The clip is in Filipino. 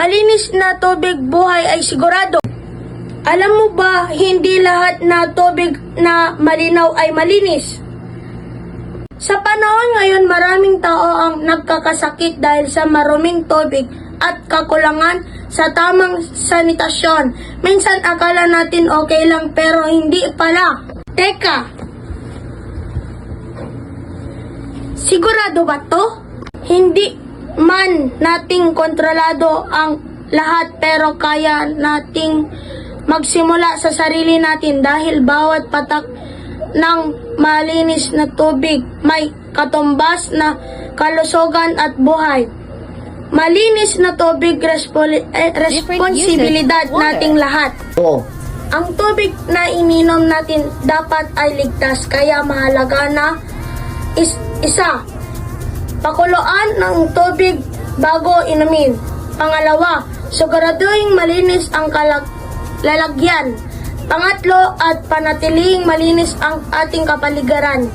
malinis na tubig buhay ay sigurado. Alam mo ba, hindi lahat na tubig na malinaw ay malinis? Sa panahon ngayon, maraming tao ang nagkakasakit dahil sa maruming tubig at kakulangan sa tamang sanitasyon. Minsan akala natin okay lang pero hindi pala. Teka, sigurado ba to? Hindi man nating kontrolado ang lahat pero kaya nating magsimula sa sarili natin dahil bawat patak ng malinis na tubig may katumbas na kalusugan at buhay. Malinis na tubig responsibilidad nating lahat. Oo. Ang tubig na ininom natin dapat ay ligtas kaya mahalaga na isa, pakuluan ng tubig bago inumin. Pangalawa, siguraduhin malinis ang lalagyan. Pangatlo, at panatiling malinis ang ating kapaligiran.